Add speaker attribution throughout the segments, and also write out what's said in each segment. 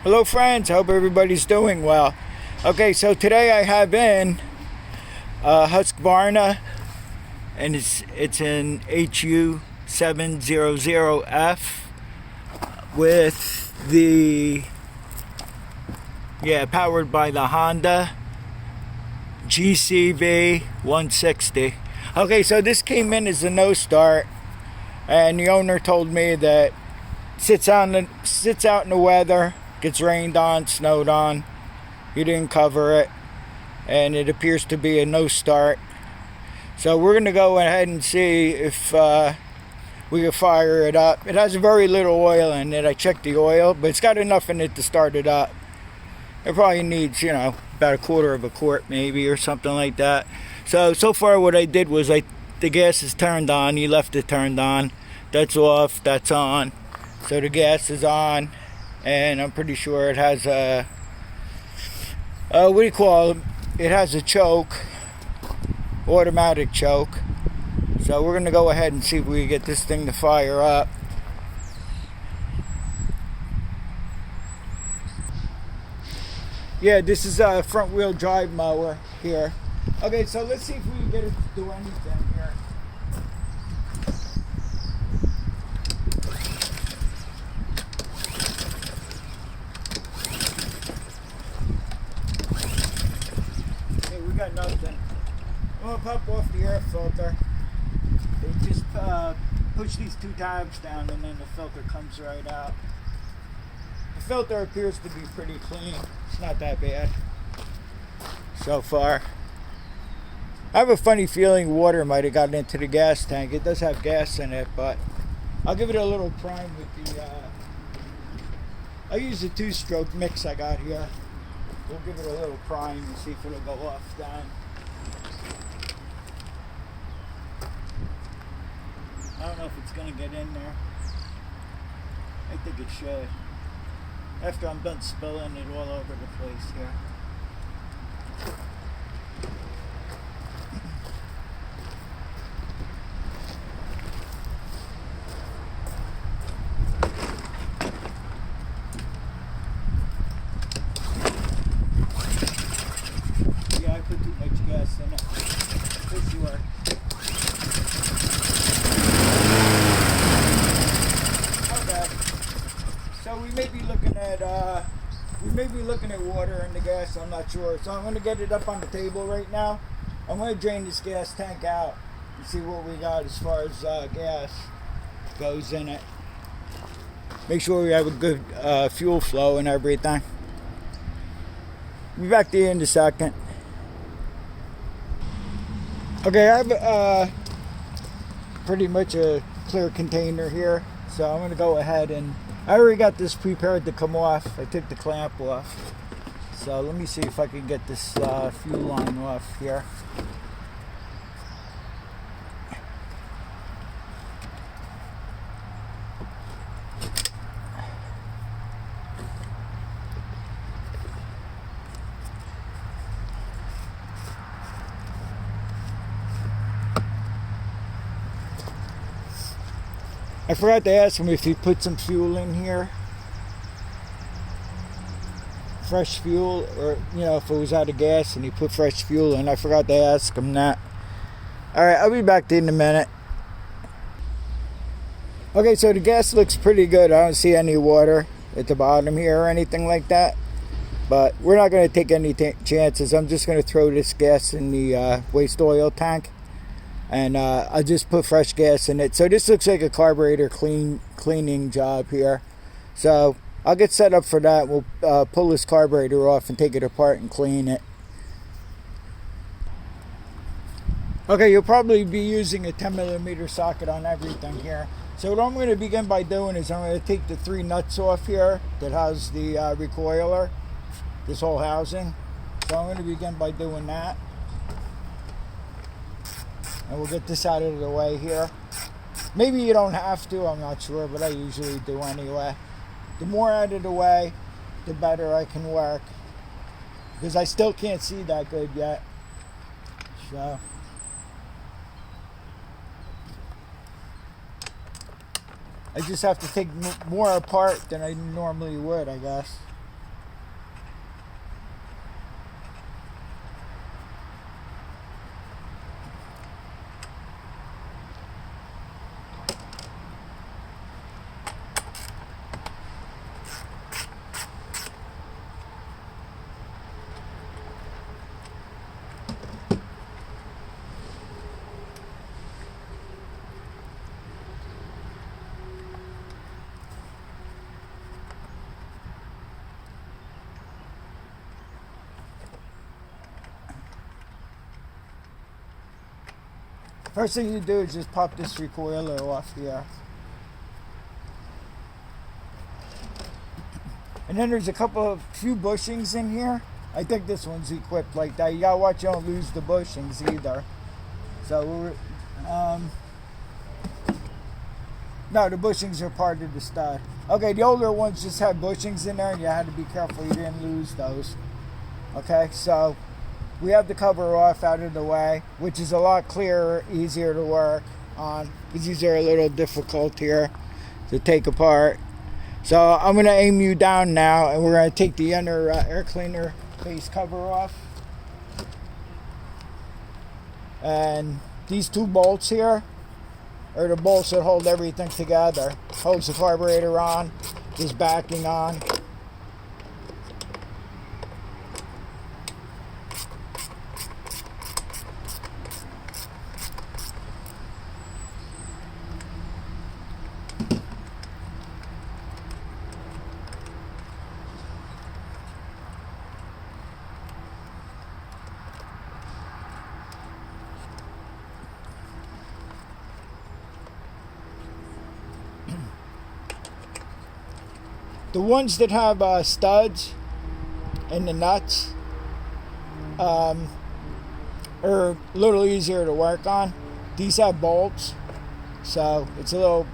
Speaker 1: Hello friends, hope everybody's doing well. Okay, so today I have in Husqvarna, and it's an HU700F with the powered by the Honda GCV 160. Okay, so this came in as a no start, and the owner told me that sits out in the weather, gets rained on, snowed on. He didn't cover it, and it appears to be a no start. So we're going to go ahead and see if we can fire it up. It has very little oil in it. I checked the oil, but it's got enough in it to start it up. It probably needs, about a quarter of a quart maybe or something like that. So far what I did was the gas is turned on. You left it turned on. That's off, that's on. So the gas is on, and I'm pretty sure it has a, it has a choke, automatic choke. So we're going to go ahead and see if we can get this thing to fire up. Yeah, this is a front wheel drive mower here. Okay, so let's see if we can get it to do anything here. Okay, we got nothing. I'm gonna pop off the air filter. They just push these two tabs down, and then the filter comes right out. The filter appears to be pretty clean. It's not that bad so far. I have a funny feeling water might have gotten into the gas tank. It does have gas in it, but I'll give it a little prime with the I'll use the 2-stroke mix I got here. We'll give it a little prime and see if it'll go off then. I don't know if it's gonna get in there. I think it should. After I'm done spilling it all over the place here. Yeah, I put too much gas in it. For sure. Okay. So we may be looking at water in the gas. I'm not sure. So I'm going to get it up on the table right now. I'm going to drain this gas tank out and see what we got as far as gas goes in it. Make sure we have a good fuel flow and everything. Be back to you in a second. Okay, I have pretty much a clear container here. So I'm going to go ahead and I already got this prepared to come off. I took the clamp off. So let me see if I can get this fuel line off here. I forgot to ask him if he put some fuel in here. Fresh fuel, or if it was out of gas and he put fresh fuel in. I forgot to ask him that. Alright, I'll be back in a minute. Okay, so the gas looks pretty good. I don't see any water at the bottom here or anything like that. But we're not going to take any chances. I'm just going to throw this gas in the waste oil tank. And I just put fresh gas in it. So this looks like a carburetor cleaning job here. So I'll get set up for that. We'll pull this carburetor off and take it apart and clean it. Okay, you'll probably be using a 10mm socket on everything here. So what I'm going to begin by doing is I'm going to take the 3 nuts off here that has the recoiler, this whole housing. So I'm going to begin by doing that. And we'll get this out of the way here. Maybe you don't have to, I'm not sure, but I usually do anyway. The more out of the way, the better I can work. Because I still can't see that good yet. So I just have to take more apart than I normally would, I guess. First thing you do is just pop this recoiler off here. And then there's a few bushings in here. I think this one's equipped like that. You gotta watch you don't lose the bushings either. So no, the bushings are part of the stud. Okay, the older ones just had bushings in there and you had to be careful you didn't lose those. Okay, so we have the cover off out of the way, which is a lot clearer, easier to work on. These are a little difficult here to take apart. So I'm going to aim you down now, and we're going to take the inner air cleaner base cover off. And these two bolts here are the bolts that hold everything together. Holds the carburetor on, this backing on. The ones that have studs in the nuts are a little easier to work on. These have bolts, so it's a little,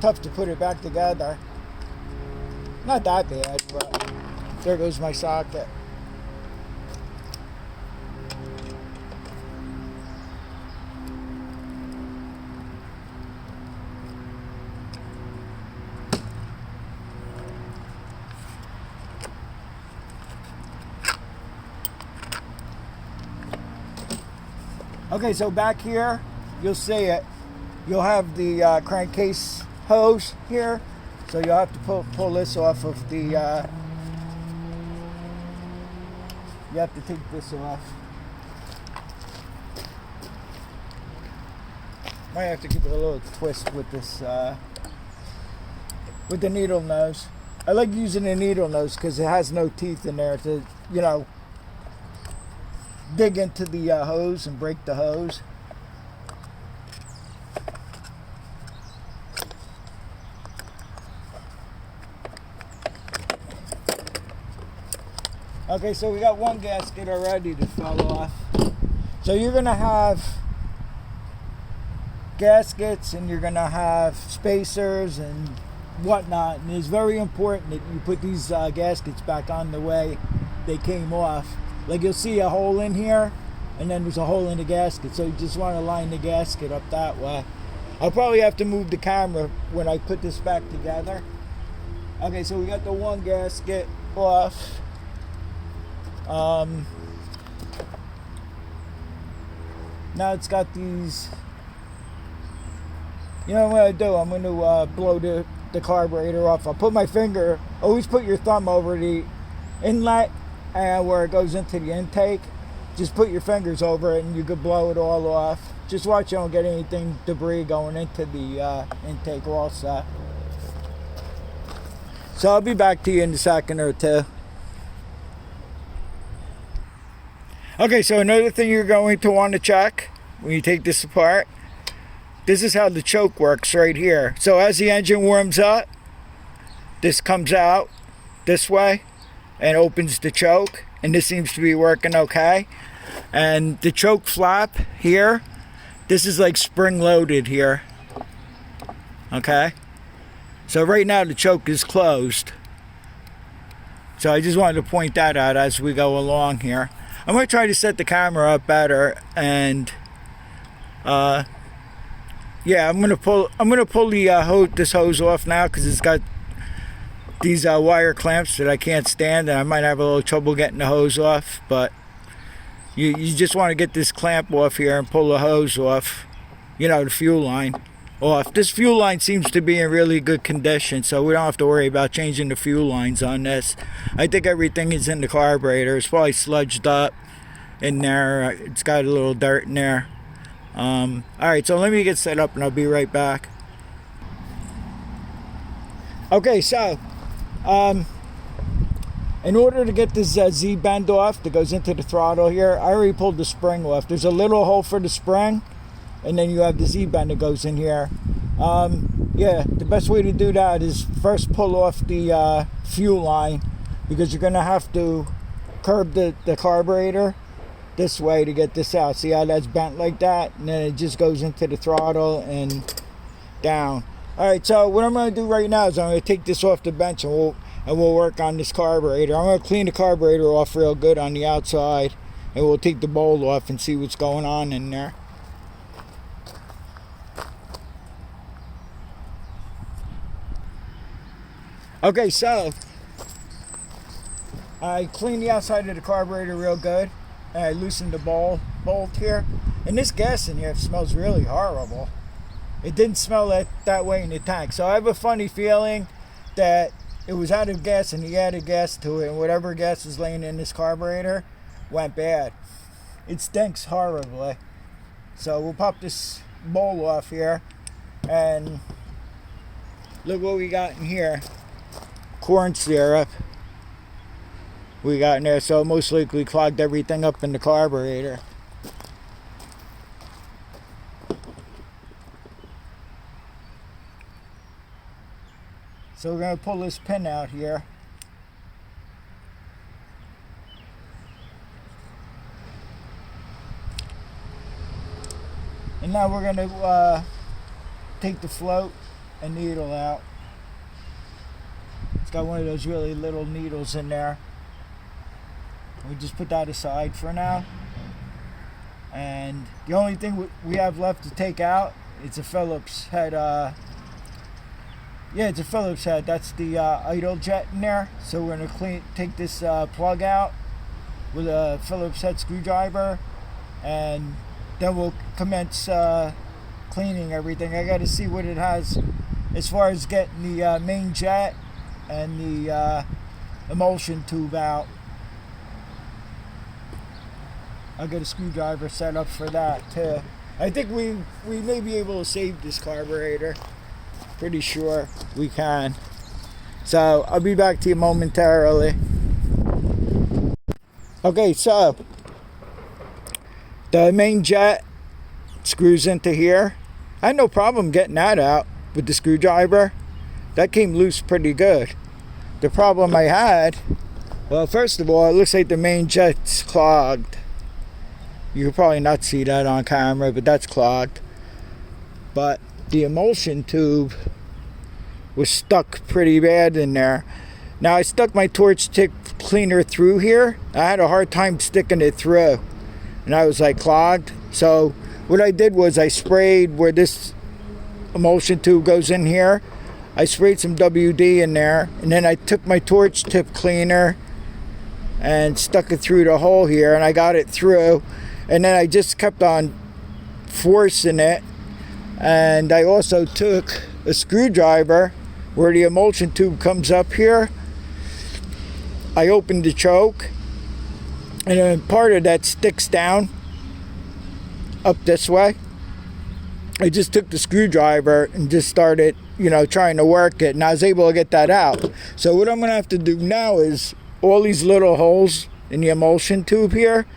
Speaker 1: tough to put it back together. Not that bad, but there goes my socket. Okay, so back here, you'll see it. You'll have the crankcase hose here. So you'll have to pull this off of the, you have to take this off. Might have to give it a little twist with this, with the needle nose. I like using the needle nose because it has no teeth in there to, dig into the hose and break the hose. Okay, so we got one gasket already that fell off. So you're gonna have gaskets and you're gonna have spacers and whatnot, and it's very important that you put these gaskets back on the way they came off. Like you'll see a hole in here, and then there's a hole in the gasket, so you just want to line the gasket up that way. I'll probably have to move the camera when I put this back together. Okay, so we got the one gasket off. Now it's got these. You know what I do? I'm going to blow the carburetor off. I'll put my finger. Always put your thumb over the inlet and where it goes into the intake. Just put your fingers over it and you can blow it all off. Just watch you don't get anything debris going into the intake also. So I'll be back to you in a second or two. Okay, so another thing you're going to want to check when you take this apart, this is how the choke works right here. So as the engine warms up, this comes out this way and opens the choke, and this seems to be working okay. And the choke flap here, this is like spring loaded here. Okay, so right now the choke is closed. So I just wanted to point that out as we go along here. I'm going to try to set the camera up better, and yeah, I'm gonna pull the this hose off now because it's got these wire clamps that I can't stand, and I might have a little trouble getting the hose off. But you just want to get this clamp off here and pull the hose off, the fuel line off. This fuel line seems to be in really good condition, so we don't have to worry about changing the fuel lines on this. I think everything is in the carburetor. It's probably sludged up in there. It's got a little dirt in there. Alright, so let me get set up and I'll be right back. Okay, so In order to get this Z bend off that goes into the throttle here, I already pulled the spring off. There's a little hole for the spring, and then you have the Z bend that goes in here. Yeah, the best way to do that is first pull off the fuel line, because you're gonna have to curb the carburetor this way to get this out. See how that's bent like that? And then it just goes into the throttle and down. All right, so what I'm gonna do right now is I'm gonna take this off the bench, and we'll work on this carburetor. I'm gonna clean the carburetor off real good on the outside, and we'll take the bowl off and see what's going on in there. Okay, so I cleaned the outside of the carburetor real good, and I loosened the bolt here. And this gas in here smells really horrible. It didn't smell that way in the tank. So I have a funny feeling that it was out of gas and he added gas to it, and whatever gas was laying in this carburetor went bad. It stinks horribly. So we'll pop this bowl off here, and look what we got in here. Corn syrup we got in there, so it most likely clogged everything up in the carburetor. So we're going to pull this pin out here. And now we're going to take the float and needle out. It's got one of those really little needles in there. We just put that aside for now. And the only thing we have left to take out, it's a Phillips head. Yeah, it's a Phillips head. That's the idle jet in there. So we're gonna take this plug out with a Phillips head screwdriver, and then we'll commence cleaning everything. I got to see what it has as far as getting the main jet and the emulsion tube out. I'll get a screwdriver set up for that too. I think we may be able to save this carburetor. Pretty sure we can. So I'll be back to you momentarily. Okay, so the main jet screws into here. I had no problem getting that out with the screwdriver. That came loose pretty good. The problem I had, well, first of all, it looks like the main jet's clogged. You can probably not see that on camera, but that's clogged. But the emulsion tube was stuck pretty bad in there. Now I stuck my torch tip cleaner through here. I had a hard time sticking it through, and I was like clogged. So what I did was I sprayed where this emulsion tube goes in here. I sprayed some WD in there, and then I took my torch tip cleaner and stuck it through the hole here, and I got it through. And then I just kept on forcing it. And I also took a screwdriver where the emulsion tube comes up here. I opened the choke, and then part of that sticks down up this way. I just took the screwdriver and just started, trying to work it, and I was able to get that out. So what I'm going to have to do now is all these little holes in the emulsion tube here,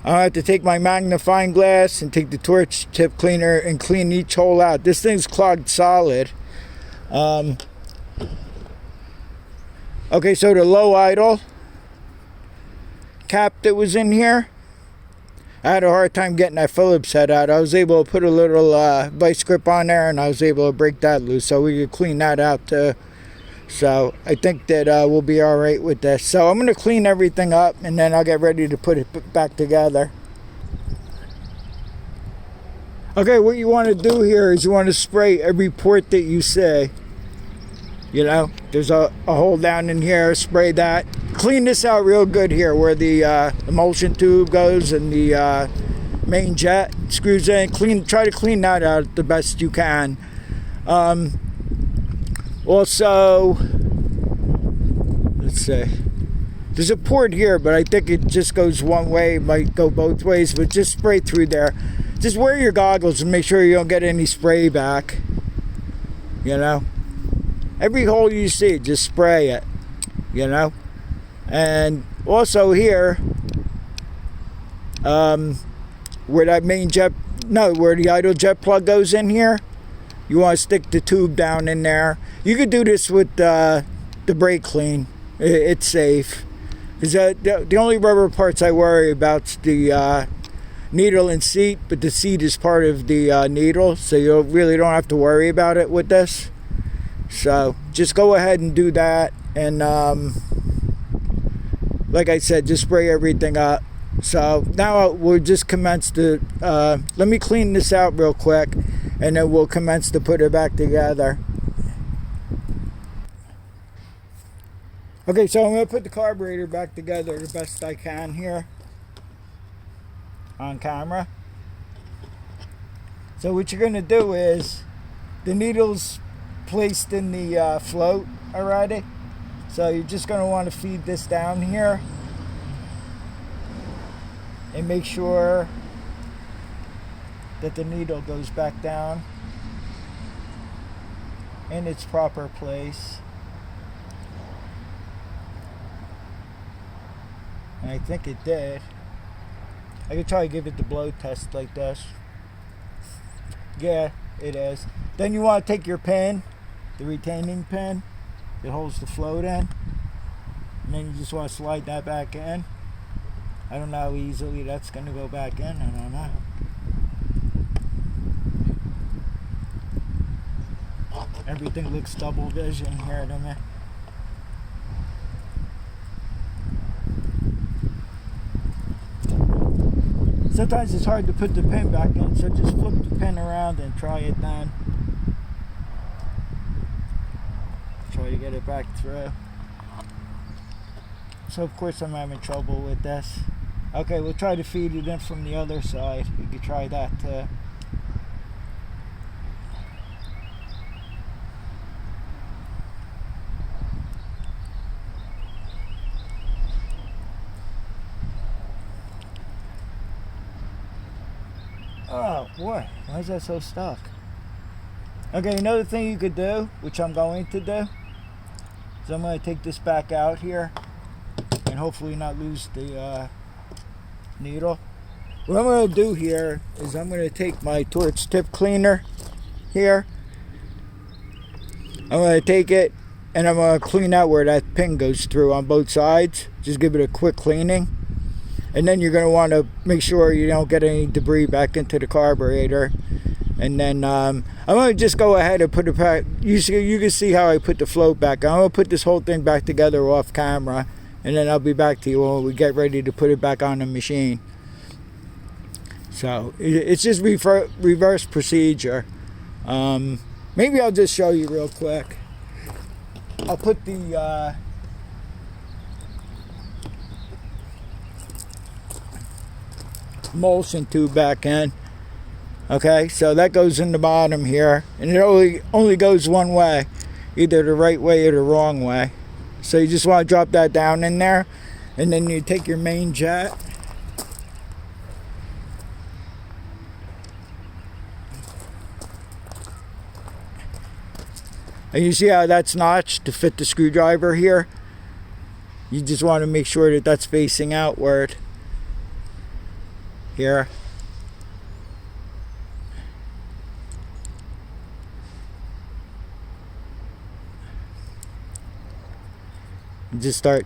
Speaker 1: I have to take my magnifying glass and take the torch tip cleaner and clean each hole out. This thing's clogged solid. Okay, so the low idle cap that was in here, I had a hard time getting that Phillips head out. I was able to put a little vice grip on there, and I was able to break that loose, so we could clean that out too. So I think that we'll be all right with this. So I'm going to clean everything up, and then I'll get ready to put it back together. Okay, what you want to do here is you want to spray every port that you see. There's a hole down in here. Spray that. Clean this out real good here where the emulsion tube goes and the main jet screws in. Try to clean that out the best you can. Also, let's see, there's a port here, but I think it just goes one way. It might go both ways, but just spray through there. Just wear your goggles and make sure you don't get any spray back. Every hole you see, just spray it, And also here, where that main jet, no, where the idle jet plug goes in here, you want to stick the tube down in there. You could do this with the brake clean. It's safe. Because the only rubber parts I worry about is the needle and seat, but the seat is part of the needle, so you really don't have to worry about it with this. So just go ahead and do that, and like I said, just spray everything up. So now we'll just commence to let me clean this out real quick, and then we'll commence to put it back together. Okay, so I'm going to put the carburetor back together the best I can here on camera. So what you're going to do is, the needle's placed in the float already, so you're just going to want to feed this down here and make sure that the needle goes back down in its proper place. And I think it did. I could try to give it the blow test like this. Yeah, it is. Then you want to take your pin, the retaining pin that holds the float in, and then you just want to slide that back in. I don't know how easily that's going to go back in. I don't know. Everything looks double vision here to me. Sometimes it's hard to put the pin back in, so just flip the pin around and try it then. Try to get it back through. So of course I'm having trouble with this. Okay, we'll try to feed it in from the other side. We could try that too. Oh boy, why is that so stuck? Okay, another thing you could do, which I'm going to do, is I'm going to take this back out here and hopefully not lose the needle. What I'm going to do here is I'm going to take my torch tip cleaner here. I'm going to take it and I'm going to clean out where that pin goes through on both sides. Just give it a quick cleaning. And then you're going to want to make sure you don't get any debris back into the carburetor. And then I'm going to just go ahead and put it back. You can see how I put the float back. I'm going to put this whole thing back together off camera. And then I'll be back to you when we get ready to put it back on the machine. So it's just reverse procedure. Maybe I'll just show you real quick. I'll put the emulsion tube back in. Okay, so that goes in the bottom here, and it only goes one way, either the right way or the wrong way. So you just want to drop that down in there, and then you take your main jet and you see how that's notched to fit the screwdriver here. You just want to make sure that that's facing outward here. Just start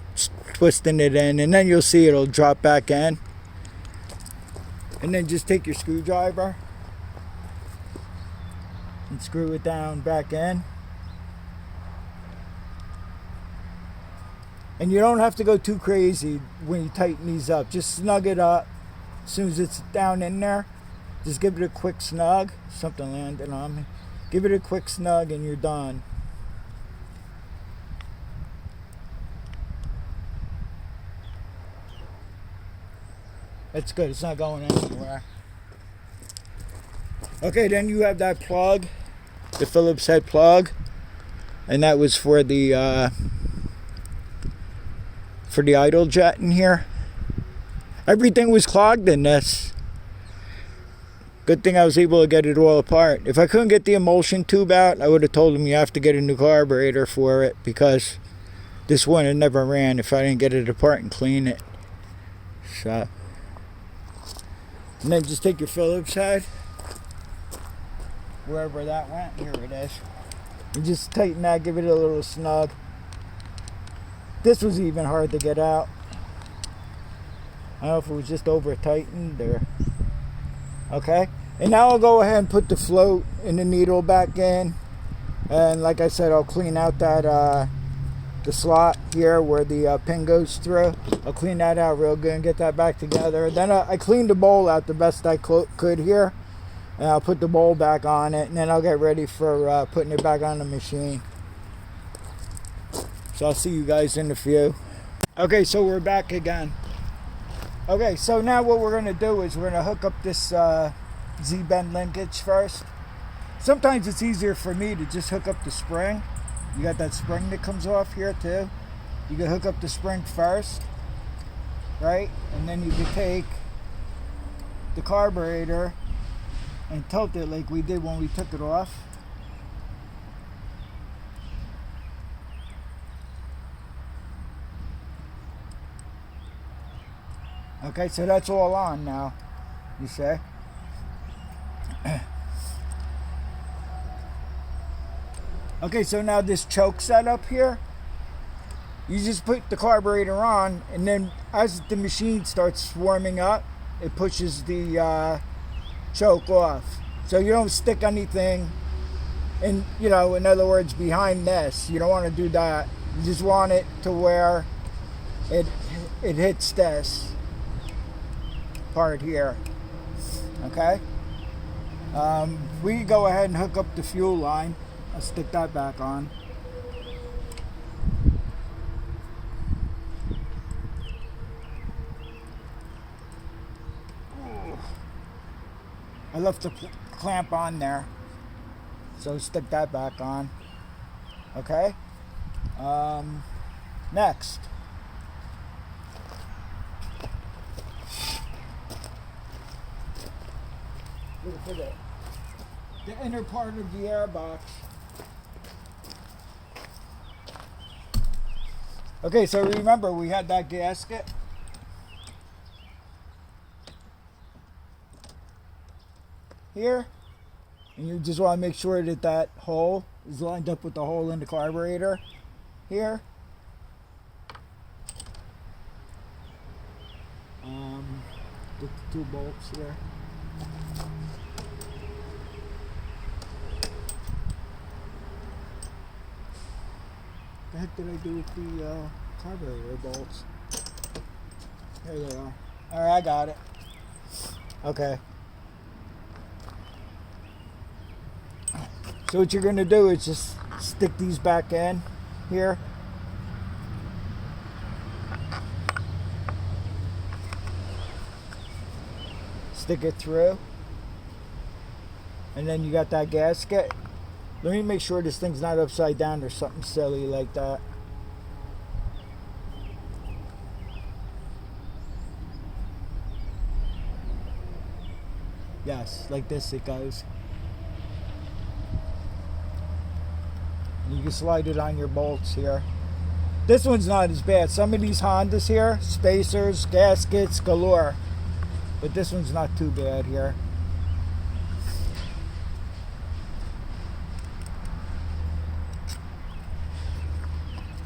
Speaker 1: twisting it in, and then you'll see it'll drop back in. And then just take your screwdriver and screw it down back in. And you don't have to go too crazy when you tighten these up. Just snug it up. As soon as it's down in there, just give it a quick snug. Something landed on me. Give it a quick snug and you're done. That's good. It's not going anywhere. Okay, then you have that plug, the Phillips head plug, and that was for the idle jet in here. Everything was clogged in this. Good thing I was able to get it all apart. If I couldn't get the emulsion tube out, I would have told him you have to get a new carburetor for it, because This one it never ran if I didn't get it apart and clean it. So, and then just take your Phillips head, wherever that went. Here it is. And just tighten that, give it a little snug. This was even hard to get out. I don't know if it was just over tightened or. Okay. And now I'll go ahead and put the float and the needle back in. And like I said, I'll clean out that the slot here where the pin goes through. I'll clean that out real good and get that back together. Then I cleaned the bowl out the best I could here. And I'll put the bowl back on it. And then I'll get ready for putting it back on the machine. So I'll see you guys in a few. Okay, so we're back again. Okay, so now what we're going to do is we're going to hook up this Z-bend linkage first. Sometimes it's easier for me to just hook up the spring. You got that spring that comes off here too. You can hook up the spring first, right? And then you can take the carburetor and tilt it like we did when we took it off. Okay, so that's all on now, you say? Okay, so now this choke setup here, you just put the carburetor on, and then as the machine starts warming up, it pushes the choke off. So you don't stick anything, in, you know, in other words, behind this. You don't want to do that. You just want it to where it hits this part here. Okay, we can go ahead and hook up the fuel line. I'll stick that back on. I left the clamp on there, so stick that back on. Okay, next, look for the inner part of the air box. Okay, so remember we had that gasket. Here, and you just want to make sure that that hole is lined up with the hole in the carburetor here. The two bolts here. What the heck did I do with the carburetor bolts? There they are. Alright, I got it. Okay. So what you're going to do is just stick these back in here. Stick it through. And then you got that gasket. Let me make sure this thing's not upside down or something silly like that. Yes, like this it goes. You can slide it on your bolts here. This one's not as bad. Some of these Hondas here, spacers, gaskets, galore. But this one's not too bad here.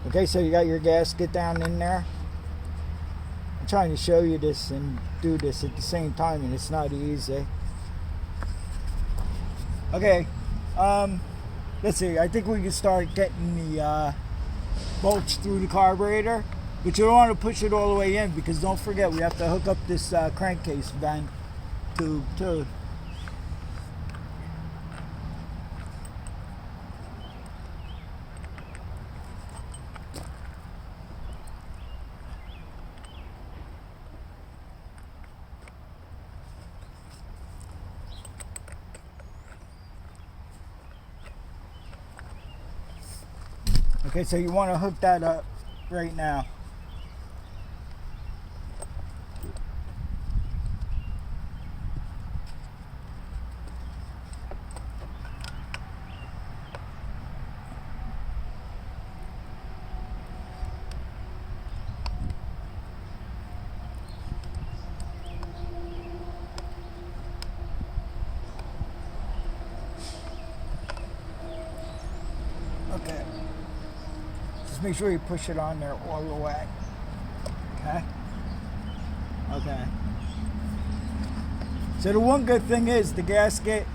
Speaker 1: Okay, so you got your gasket down in there. I'm trying to show you this and do this at the same time, and it's not easy. Okay, let's see. I think we can start getting the bolts through the carburetor, but you don't want to push it all the way in because don't forget we have to hook up this crankcase vent tube too. Okay, so you want to hook that up right now. make sure you push it on there all the way. Okay? Okay. So the one good thing is the gasket,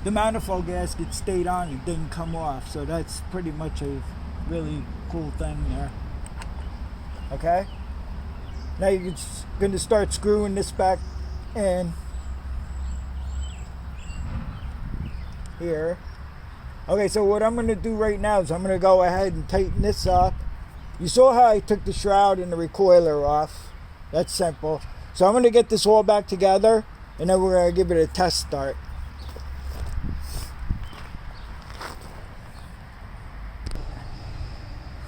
Speaker 1: the manifold gasket stayed on, it didn't come off. So that's pretty much a really cool thing there. Okay? Now you're going to start screwing this back in here. Okay, so what I'm going to do right now is I'm going to go ahead and tighten this up. You saw how I took the shroud and the recoiler off. That's simple. So I'm going to get this all back together, and then we're going to give it a test start.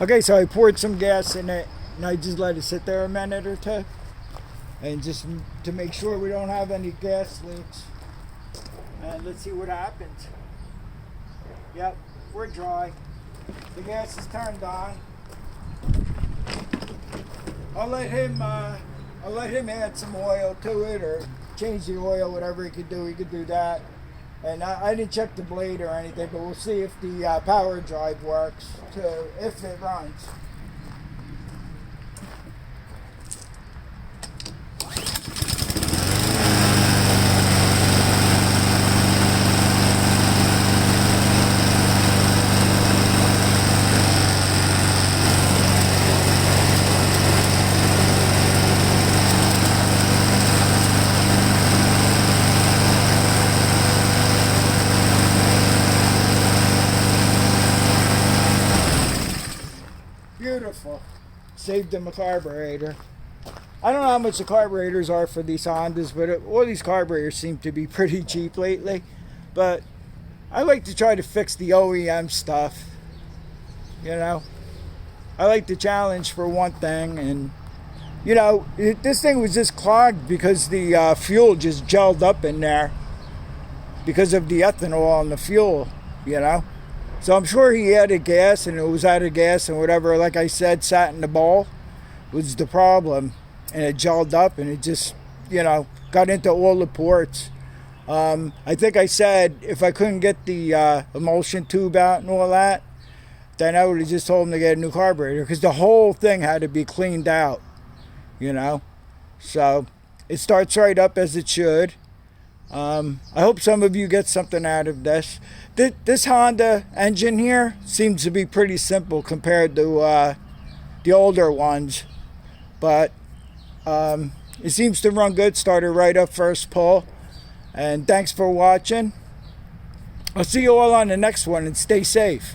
Speaker 1: Okay, so I poured some gas in it, and I just let it sit there a minute or two, and just to make sure we don't have any gas leaks. And let's see what happens. Yep, we're dry. The gas is turned on. I'll let him add some oil to it, or change the oil, whatever he could do. He could do that. And I didn't check the blade or anything, but we'll see if the power drive works, if it runs. Beautiful. Saved him a carburetor. I don't know how much the carburetors are for these Hondas, but all these carburetors seem to be pretty cheap lately. But I like to try to fix the OEM stuff. You know, I like the challenge for one thing, and you know, this thing was just clogged because the fuel just gelled up in there because of the ethanol in the fuel. You know. So I'm sure he added gas, and it was out of gas, and whatever, like I said, sat in the bowl was the problem, and it gelled up, and it just, you know, got into all the ports. I think I said if I couldn't get the emulsion tube out and all that, then I would have just told him to get a new carburetor, because the whole thing had to be cleaned out, you know. So it starts right up as it should. I hope some of you get something out of this. This Honda engine here seems to be pretty simple compared to the older ones, but it seems to run good. Started right up first pull. And thanks for watching. I'll see you all on the next one, and stay safe.